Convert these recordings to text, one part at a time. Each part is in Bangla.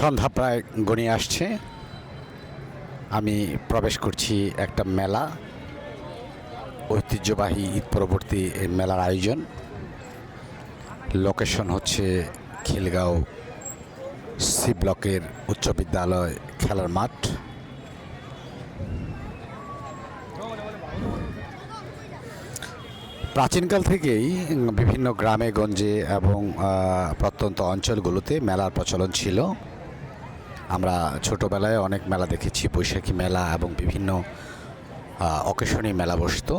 সন্ধ্যা প্রায় ঘনিয়ে আসছে। আমি প্রবেশ করছি একটা মেলা, ঐতিহ্যবাহী ঈদ পরবর্তী এই মেলার আয়োজন। লোকেশন হচ্ছে খিলগাঁও সি ব্লকের উচ্চ বিদ্যালয় খেলার মাঠ। প্রাচীনকাল থেকেই বিভিন্ন গ্রামে গঞ্জে এবং প্রত্যন্ত অঞ্চলগুলোতে মেলার প্রচলন ছিল। আমরা ছোটোবেলায় অনেক মেলা দেখেছি, বৈশাখী মেলা এবং বিভিন্ন অকেশনী মেলা বসত।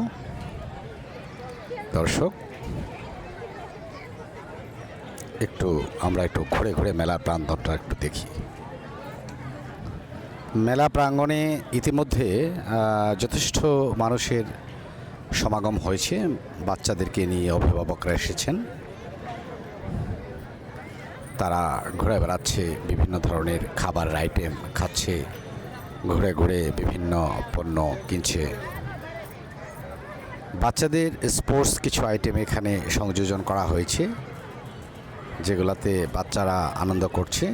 দর্শক, আমরা একটু ঘুরে ঘুরে মেলার প্রাঙ্গণটা একটু দেখি। মেলা প্রাঙ্গণে ইতিমধ্যে যথেষ্ট মানুষের সমাগম হয়েছে। বাচ্চাদেরকে নিয়ে অভিভাবকরা এসেছেন, তারা ঘুরে বেড়াচ্ছে, বিভিন্ন ধরনের খাবার আইটেম খাচ্ছে, ঘুরে ঘুরে বিভিন্ন পণ্য কিনছে। বাচ্চাদের স্পোর্টস কিছু আইটেম এখানে সংযোজন করা হয়েছে, যেগুলাতে বাচ্চারা আনন্দ করছে।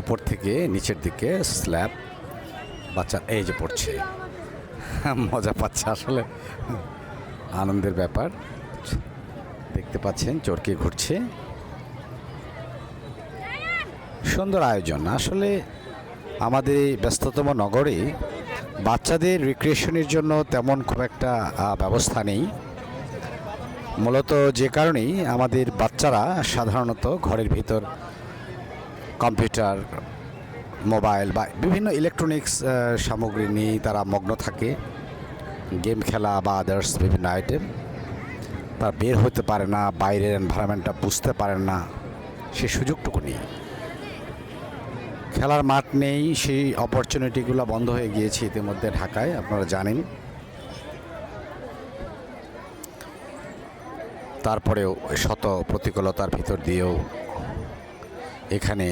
উপর থেকে নিচের দিকে স্ল্যাব, বাচ্চা এই যে পড়ছে, মজা পাচ্ছে, আসলে আনন্দের ব্যাপার। দেখতে পাচ্ছেন চরকি ঘুরছে, সুন্দর আয়োজন। আসলে আমাদের এই ব্যস্ততম নগরে বাচ্চাদের রিক্রিয়েশনের জন্য তেমন খুব একটা ব্যবস্থা নেই। মূলত যে কারণেই আমাদের বাচ্চারা সাধারণত ঘরের ভিতর কম্পিউটার, মোবাইল বা বিভিন্ন ইলেকট্রনিক্স সামগ্রী নিয়ে তারা মগ্ন থাকে, গেম খেলা বা আদার্স বিভিন্ন আইটেম। তারা বের হতে পারে না, বাইরের এনভায়রনমেন্টটা বুঝতে পারেন না, সেই সুযোগটুকু নেই। খেলার মাঠ নেই, সেই অপরচুনিটিগুলো বন্ধ হয়ে গিয়েছে ইতিমধ্যে ঢাকায়, আপনারা জানেন। তারপরেও শত প্রতিকূলতার ভিতর দিয়েও এখানে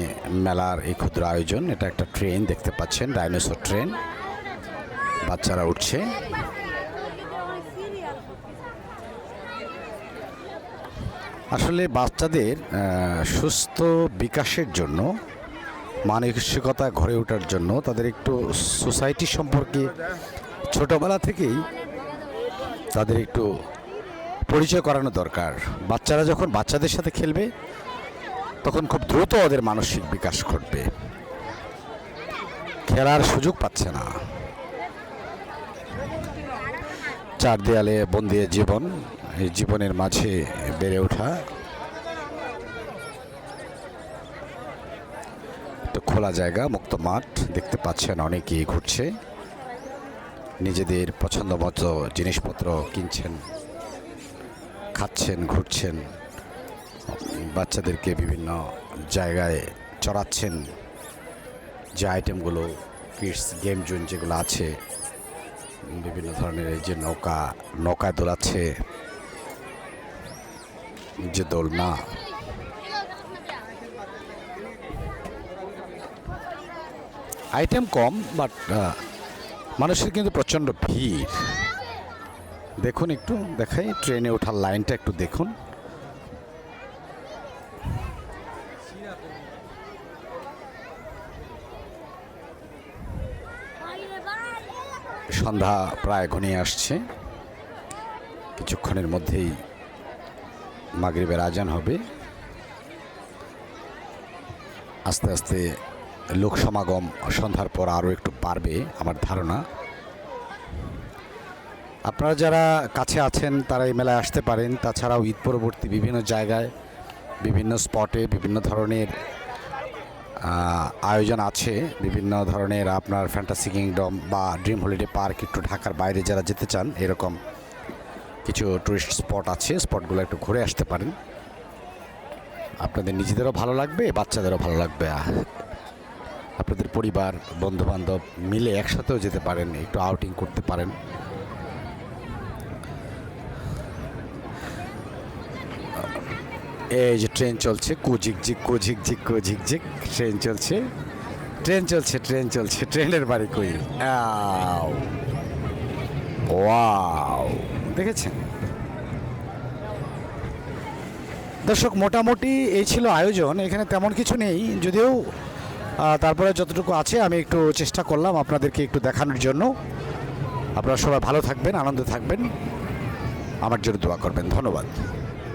মেলার এই ক্ষুদ্র আয়োজন। এটা একটা ট্রেন দেখতে পাচ্ছেন, ডাইনোসর ট্রেন, বাচ্চারা উঠছে। আসলে বাচ্চাদের সুস্থ বিকাশের জন্য, মানসিকতা গড়ে ওঠার জন্য তাদের একটু সোসাইটি সম্পর্কে ছোটোবেলা থেকেই তাদের একটু পরিচয় করানো দরকার। বাচ্চারা যখন বাচ্চাদের সাথে খেলবে তখন খুব দ্রুত ওদের মানসিক বিকাশ ঘটবে। খেলার সুযোগ পাচ্ছে না, চার দেয়ালে বন্দি জীবন, এই জীবনের মাঝে বেড়ে ওঠা। তো খোলা জায়গা, মুক্ত মাঠ দেখতে পাচ্ছেন, অনেকেই ঘুরছে, নিজেদের পছন্দ মতো জিনিসপত্র কিনছেন, খাচ্ছেন, ঘুরছেন, বাচ্চাদেরকে বিভিন্ন জায়গায় চড়াচ্ছেন। যে আইটেমগুলো কিডস গেম জোন যেগুলো আছে, বিভিন্ন ধরনের এই যে নৌকায় দোলাচ্ছে, যে দোলনা, আইটেম কম, বাট মানুষের কিন্তু প্রচণ্ড ভিড়। দেখুন, একটু দেখাই, ট্রেনে ওঠার লাইনটা একটু দেখুন। সন্ধ্যা প্রায় ঘনিয়ে আসছে, কিছুক্ষণের মধ্যেই মাগরিবের আজান হবে। আস্তে আস্তে লোক সমাগম সন্ধ্যার পর আরও একটু বাড়বে আমার ধারণা। আপনারা যারা কাছে আছেন তারা এই মেলায় আসতে পারেন। তাছাড়াও ঈদ পরবর্তী বিভিন্ন জায়গায়, বিভিন্ন স্পটে বিভিন্ন ধরনের আয়োজন আছে। বিভিন্ন ধরনের আপনার ফ্যান্টাসি কিংডম বা ড্রিম হলিডে পার্ক, একটু ঢাকার বাইরে যারা যেতে চান, এরকম কিছু টুরিস্ট স্পট আছে, স্পটগুলো একটু ঘুরে আসতে পারেন। আপনাদের নিজেদেরও ভালো লাগবে, বাচ্চাদেরও ভালো লাগবে। আপনাদের পরিবার বন্ধুবান্ধব মিলে একসাথেও যেতে পারেন, একটু আউটিং করতে পারেন। এই যে ট্রেন চলছে, কুঝিকঝিক কুঝিকঝিক কুঝিকঝিক ট্রেন চলছে, ট্রেন চলছে, ট্রেন চলছে, ট্রেনের বাড়ি কই। ওয়াও, দেখেছেন দর্শক, মোটামুটি এই ছিল আয়োজন। এখানে তেমন কিছু নেই, যদিও তারপরে যতটুকু আছে আমি একটু চেষ্টা করলাম আপনাদেরকে একটু দেখানোর জন্য। আপনারা সবাই ভালো থাকবেন, আনন্দে থাকবেন, আমার জন্য দোয়া করবেন। ধন্যবাদ।